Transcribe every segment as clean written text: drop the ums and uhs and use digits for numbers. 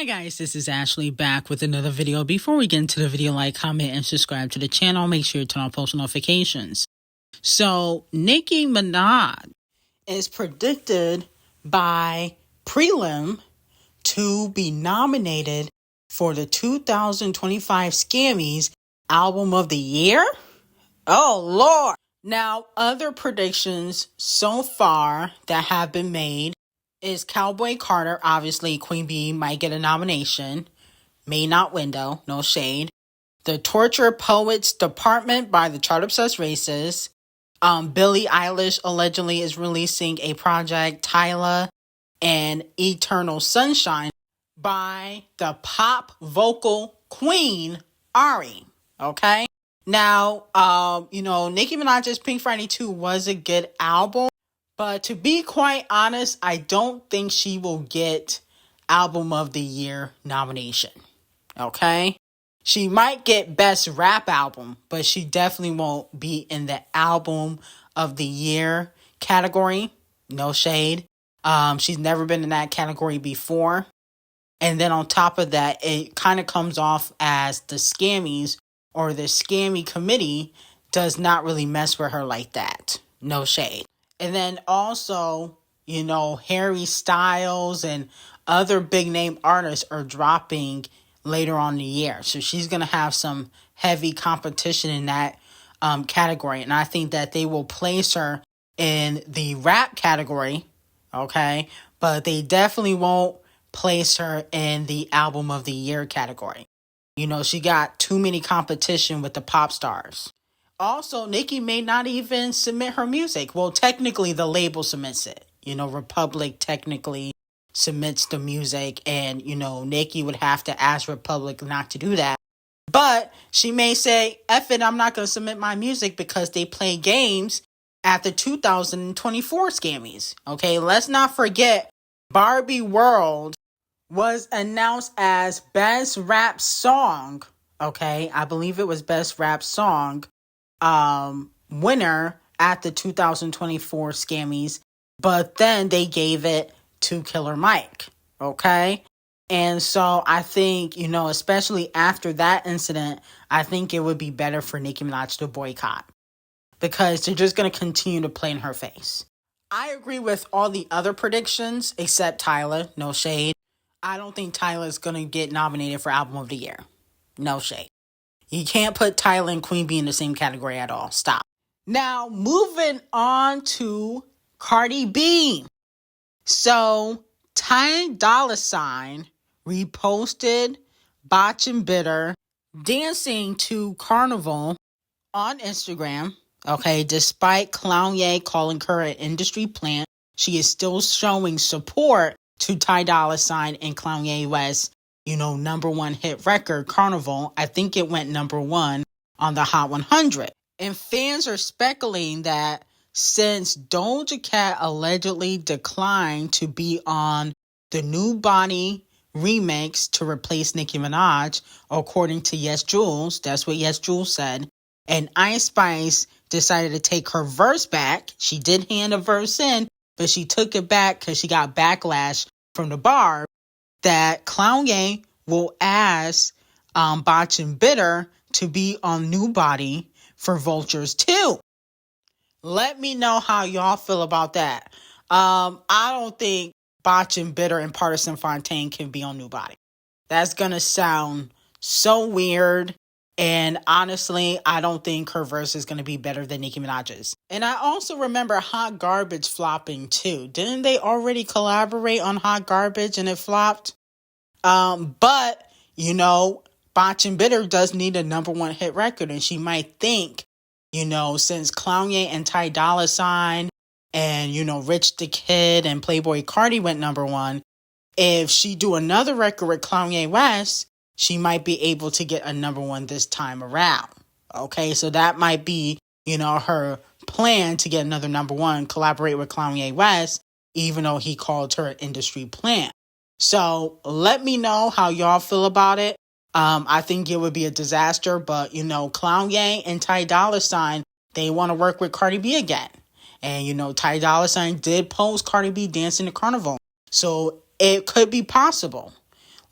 Hi guys, this is Ashley back with another video. Before we get into the video, like, comment, and subscribe to the channel. Make sure you turn on post notifications. So, Nicki Minaj is predicted by Prelim to be nominated for the 2025 Scammys Album of the Year? Oh, Lord! Now, other predictions so far that have been made is Cowboy Carter. Obviously, Queen Bee might get a nomination. May not win, though. No shade. The Torture Poets Department by the Chart Obsessed Racists. Billie Eilish allegedly is releasing a project, Tyla, and Eternal Sunshine by the pop vocal queen, Ari. Okay? Now, Nicki Minaj's Pink Friday 2 was a good album. But to be quite honest, I don't think she will get Album of the Year nomination. Okay? She might get Best Rap Album, but she definitely won't be in the Album of the Year category. No shade. She's never been in that category before. And then on top of that, it kind of comes off as the Scammies or the Scammy committee does not really mess with her like that. No shade. And then also, Harry Styles and other big name artists are dropping later on in the year. So she's going to have some heavy competition in that category. And I think that they will place her in the rap category. Okay. But they definitely won't place her in the Album of the Year category. She got too many competition with the pop stars. Also, Nicki may not even submit her music. Well, technically, the label submits it. Republic technically submits the music, and, Nicki would have to ask Republic not to do that. But she may say, F it, I'm not going to submit my music because they play games at the 2024 Scammys. Okay, let's not forget, Barbie World was announced as Best Rap Song. Okay, I believe it was Best Rap Song. Winner at the 2024 Scammys, but then they gave it to Killer Mike. Okay. And so I think, especially after that incident, I think it would be better for Nicki Minaj to boycott because they're just going to continue to play in her face. I agree with all the other predictions except Tyla. No shade. I don't think Tyla is going to get nominated for Album of the Year. No shade. You can't put Tyla and Queen Bee in the same category at all. Stop. Now, moving on to Cardi B. So, Ty reposted Bëgś and Bitter dancing to Carnival on Instagram. Okay, despite Kanye calling her an industry plant, she is still showing support to Ty and Kanye West. #1 hit record, Carnival. I think it went #1 on the Hot 100. And fans are speculating that since Doja Cat allegedly declined to be on the New Body remix to replace Nicki Minaj, according to Yes Jules, that's what Yes Jules said, and Ice Spice decided to take her verse back. She did hand a verse in, but she took it back because she got backlash from the bar. That Kanye will ask Bëgś and Bitter to be on New Body for Vultures 2. Let me know how y'all feel about that. I don't think Bëgś and Bitter and Partisan Fontaine can be on New Body. That's going to sound so weird. And honestly, I don't think her verse is going to be better than Nicki Minaj's. And I also remember Hot Garbage flopping too. Didn't they already collaborate on Hot Garbage and it flopped? But, Bëgś and Bitter does need a #1 hit record. And she might think, since Kanye and Ty and, Rich the Kid and Playboy Cardi went #1, if she do another record with Kanye West, she might be able to get a #1 this time around. Okay, so that might be, her plan to get another #1, collaborate with Kanye West, even though he called her an industry plant. So let me know how y'all feel about it. I think it would be a disaster, but, Kanye and Ty they want to work with Cardi B again. And, Ty did post Cardi B dancing to Carnival. So it could be possible.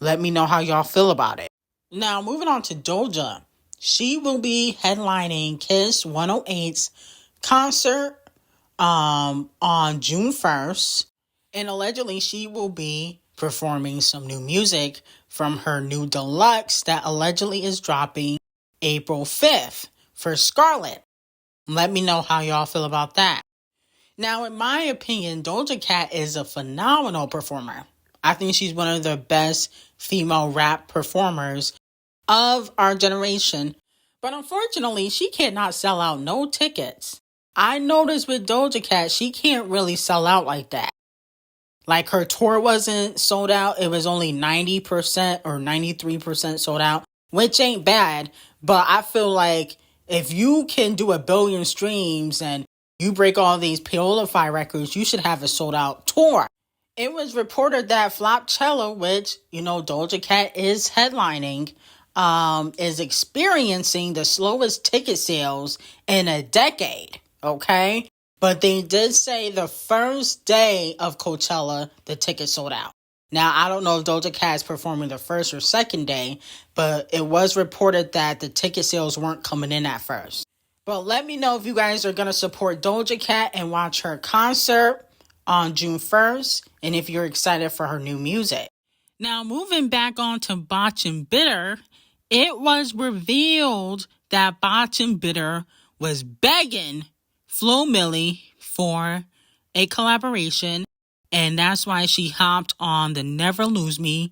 Let me know how y'all feel about it. Now, moving on to Doja. She will be headlining Kiss 108's concert on June 1st. And allegedly, she will be performing some new music from her new deluxe that allegedly is dropping April 5th for Scarlet. Let me know how y'all feel about that. Now, in my opinion, Doja Cat is a phenomenal performer. I think she's one of the best female rap performers of our generation. But unfortunately, she cannot sell out no tickets. I noticed with Doja Cat, she can't really sell out like that. Like her tour wasn't sold out. It was only 90% or 93% sold out, which ain't bad. But I feel like if you can do 1 billion streams and you break all these Piolify records, you should have a sold out tour. It was reported that Flopchella, which, Doja Cat is headlining, is experiencing the slowest ticket sales in a decade, okay? But they did say the first day of Coachella, the tickets sold out. Now, I don't know if Doja Cat is performing the first or second day, but it was reported that the ticket sales weren't coming in at first. But let me know if you guys are going to support Doja Cat and watch her concert on June 1st, and if you're excited for her new music. Now, moving back on to Bëgś and Bitter, it was revealed that Bëgś and Bitter was begging Flo Milli for a collaboration, and that's why she hopped on the Never Lose Me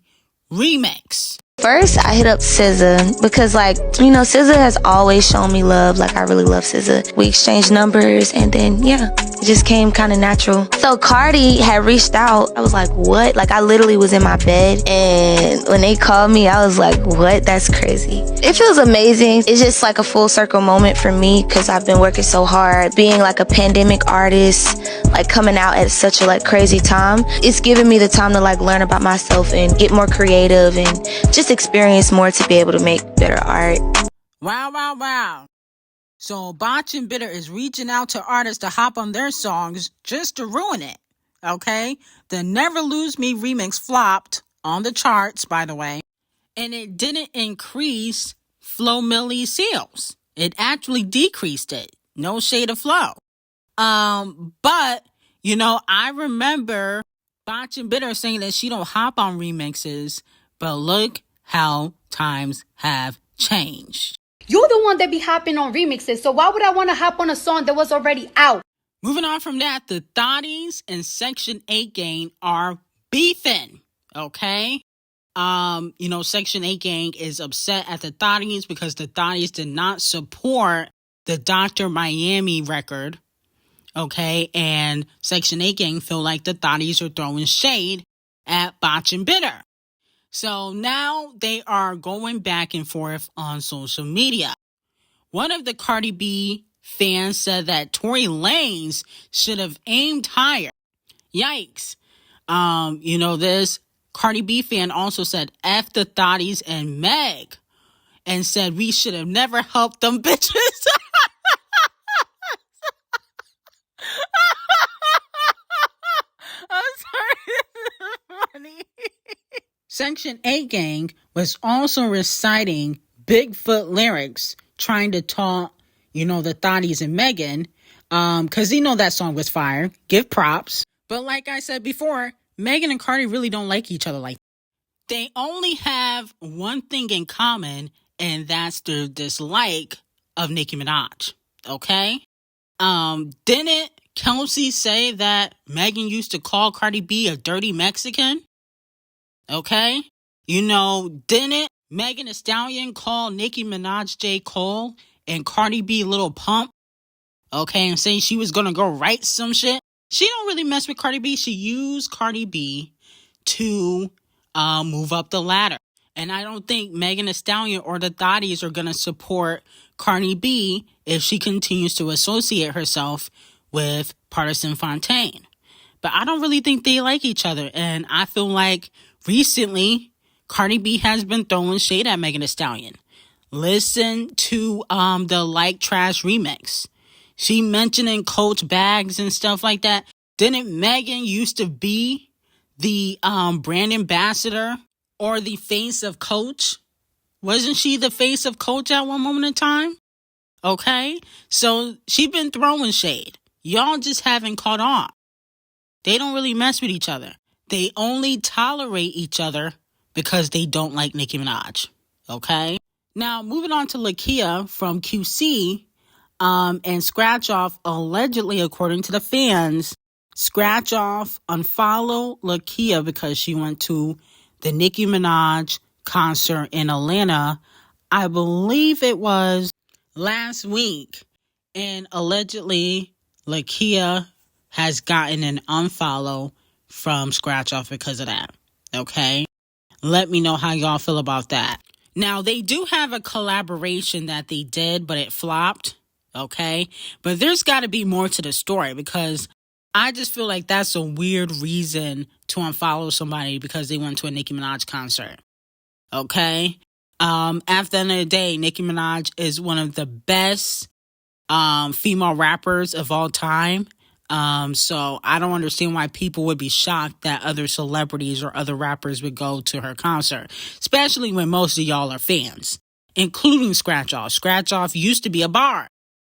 remix. First, I hit up SZA because, SZA has always shown me love. I really love SZA. We exchanged numbers, and then, it just came kind of natural. So Cardi had reached out. I was like, what? I literally was in my bed, and when they called me, I was like, what? That's crazy. It feels amazing. It's just a full circle moment for me because I've been working so hard. Being a pandemic artist, coming out at such a crazy time, it's giving me the time to learn about myself and get more creative and just experience more to be able to make better art. Wow. So Bëgś and Bitter is reaching out to artists to hop on their songs just to ruin it, okay? The Never Lose Me remix flopped on the charts, by the way, and it didn't increase Flo Milli's sales. It actually decreased it. No shade of Flo. But, I remember Bëgś and Bitter saying that she don't hop on remixes, but look how times have changed. You're the one that be hopping on remixes, so why would I want to hop on a song that was already out? Moving on from that, the Thotties and Section 8 gang are beefing, okay? Section 8 gang is upset at the Thotties because the Thotties did not support the Dr. Miami record, okay? And Section 8 gang feel like the Thotties are throwing shade at Bëgś and Bitter. So now they are going back and forth on social media. One of the Cardi B fans said that Tory Lanez should have aimed higher. Yikes. This Cardi B fan also said F the Thotties and Meg and said we should have never helped them bitches. I'm sorry. This is funny. Section 8 gang was also reciting Bigfoot lyrics, trying to taunt, the Thotties and Megan, because that song was fire. Give props. But like I said before, Megan and Cardi really don't like each other like that. They only have one thing in common, and that's their dislike of Nicki Minaj. Okay? Didn't Kelsey say that Megan used to call Cardi B a dirty Mexican? Okay? Didn't Megan Thee Stallion call Nicki Minaj J. Cole and Cardi B Little Pump? Okay, and saying she was gonna go write some shit? She don't really mess with Cardi B. She used Cardi B to move up the ladder. And I don't think Megan Thee Stallion or the Thotties are gonna support Cardi B if she continues to associate herself with Partisan Fontaine. But I don't really think they like each other. And I feel like recently, Cardi B has been throwing shade at Megan Thee Stallion. Listen to the Like Trash remix. She mentioning Coach bags and stuff like that. Didn't Megan used to be the brand ambassador or the face of Coach. Wasn't she the face of Coach at one moment in time? Okay, so she been throwing shade. Y'all just haven't caught on. They don't really mess with each other. They only tolerate each other because they don't like Nicki Minaj. Okay? Now, moving on to Lakia from QC, and Scratch Off, allegedly, according to the fans, Scratch Off unfollowed Lakia because she went to the Nicki Minaj concert in Atlanta. I believe it was last week, and allegedly Lakia has gotten an unfollow from Scratch Off because of that. Okay, let me know how y'all feel about that. Now, they do have a collaboration that they did, but it flopped. Okay, but there's got to be more to the story, because I just feel like that's a weird reason to unfollow somebody because they went to a Nicki Minaj concert. Okay, at the end of the day, Nicki Minaj is one of the best female rappers of all time. So I don't understand why people would be shocked that other celebrities or other rappers would go to her concert, especially when most of y'all are fans, including Scratch Off. Scratch Off used to be a bar.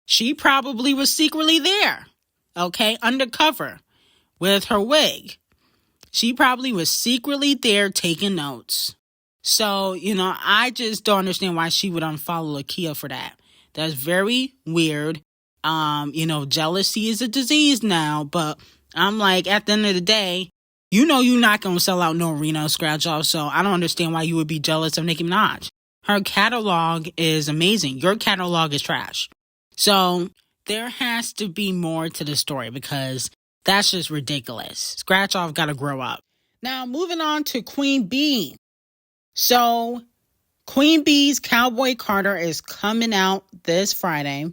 She probably was secretly there, okay, undercover with her wig. She probably was secretly there taking notes. So, I just don't understand why she would unfollow Lakia for that. That's very weird. Jealousy is a disease now, but I'm like, at the end of the day, you're not going to sell out no arena Scratch Off, so I don't understand why you would be jealous of Nicki Minaj. Her catalog is amazing. Your catalog is trash. So there has to be more to the story, because that's just ridiculous. Scratch Off got to grow up. Now, moving on to Queen Bee. So Queen Bee's Cowboy Carter is coming out this Friday.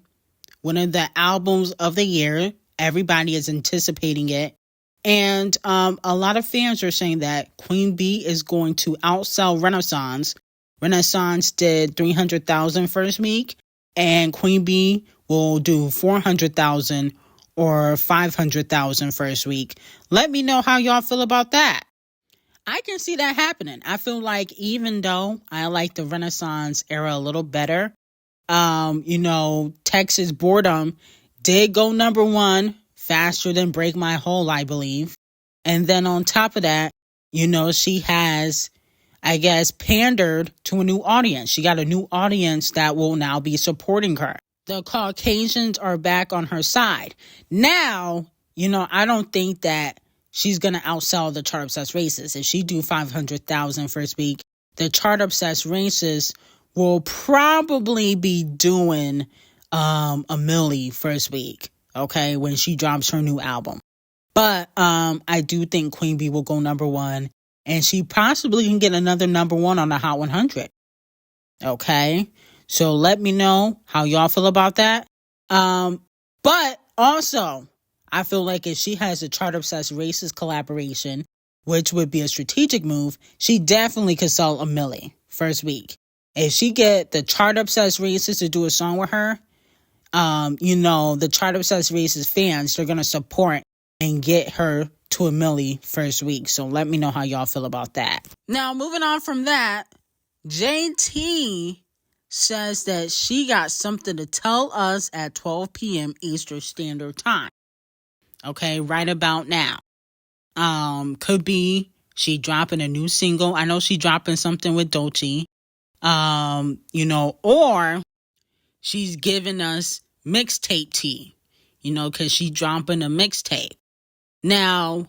One of the albums of the year. Everybody is anticipating it. And a lot of fans are saying that Queen Bee is going to outsell Renaissance. Renaissance did 300,000 first week, and Queen Bee will do 400,000 or 500,000 first week. Let me know how y'all feel about that. I can see that happening. I feel like even though I like the Renaissance era a little better, Texas Boredom did go number one faster than Break My Hole, I believe. And then on top of that, she has, I guess, pandered to a new audience. She got a new audience that will now be supporting her. The Caucasians are back on her side. Now, I don't think that she's going to outsell the Chart Obsessed Racists. If she do 500,000 first week, the Chart Obsessed Racists will probably be doing a milli first week, okay, when she drops her new album. But I do think Queen Bee will go number one, and she possibly can get another number one on the Hot 100. Okay, so let me know how y'all feel about that. But also, I feel like if she has a Chart Obsessed Racist collaboration, which would be a strategic move, she definitely could sell a milli first week. If she get the Chart Obsessed Racist to do a song with her, the Chart Obsessed Racist fans, they're going to support and get her to a milli first week. So let me know how y'all feel about that. Now, moving on from that, JT says that she got something to tell us at 12 p.m. Eastern Standard Time. Okay, right about now. Could be she dropping a new single. I know she dropping something with Doja. Or she's giving us mixtape tea, because she dropping a mixtape. Now,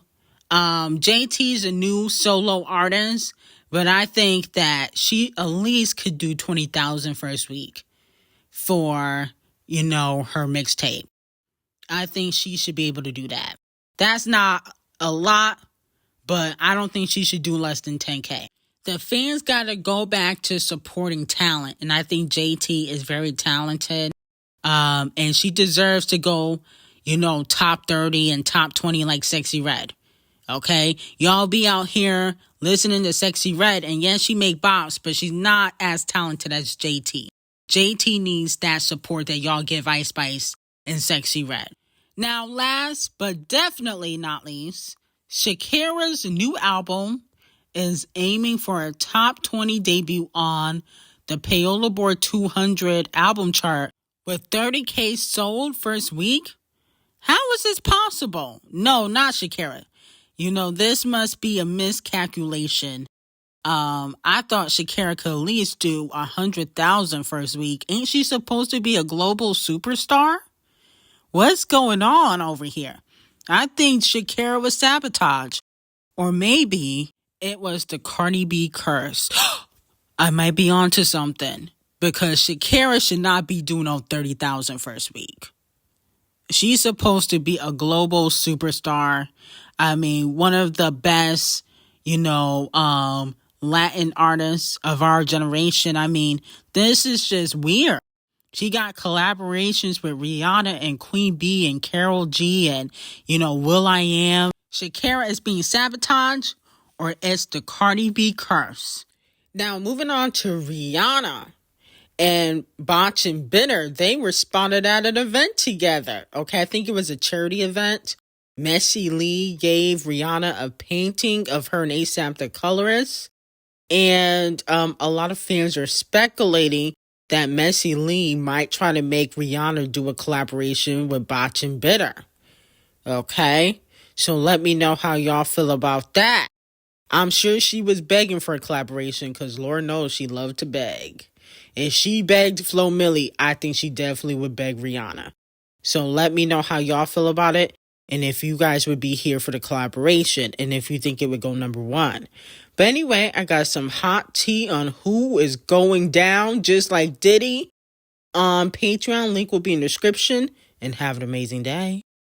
JT's a new solo artist, but I think that she at least could do 20,000 first week for, her mixtape. I think she should be able to do that. That's not a lot, but I don't think she should do less than 10K. The fans got to go back to supporting talent, and I think JT is very talented, and she deserves to go, top 30 and top 20 like Sexy Red. Okay, y'all be out here listening to Sexy Red, and yes, she make bops, but she's not as talented as JT. JT needs that support that y'all give Ice Spice and Sexy Red. Now, last but definitely not least, Shakira's new album is aiming for a top 20 debut on the Billboard 200 album chart with 30K sold first week? How is this possible? No, not Shakira. This must be a miscalculation. I thought Shakira could at least do 100,000 first week. Ain't she supposed to be a global superstar? What's going on over here? I think Shakira was sabotaged. Or maybe it was the Cardi B curse. I might be onto something. Because Shakira should not be doing on 30,000 first week. She's supposed to be a global superstar. I mean, one of the best, Latin artists of our generation. I mean, this is just weird. She got collaborations with Rihanna and Queen B and Karol G and, will.i.am. Shakira is being sabotaged, or it's the Cardi B curse. Now, moving on to Rihanna and Bëgś and D0NE, they were spotted at an event together. Okay, I think it was a charity event. Messy Lee gave Rihanna a painting of her and A$AP the colorist. And a lot of fans are speculating that Messy Lee might try to make Rihanna do a collaboration with Bëgś and D0NE. Okay, so let me know how y'all feel about that. I'm sure she was begging for a collaboration because Lord knows she loved to beg. If she begged Flo Milli, I think she definitely would beg Rihanna. So let me know how y'all feel about it. And if you guys would be here for the collaboration. And if you think it would go number one. But anyway, I got some hot tea on who is going down just like Diddy on Patreon. Link will be in the description. And have an amazing day.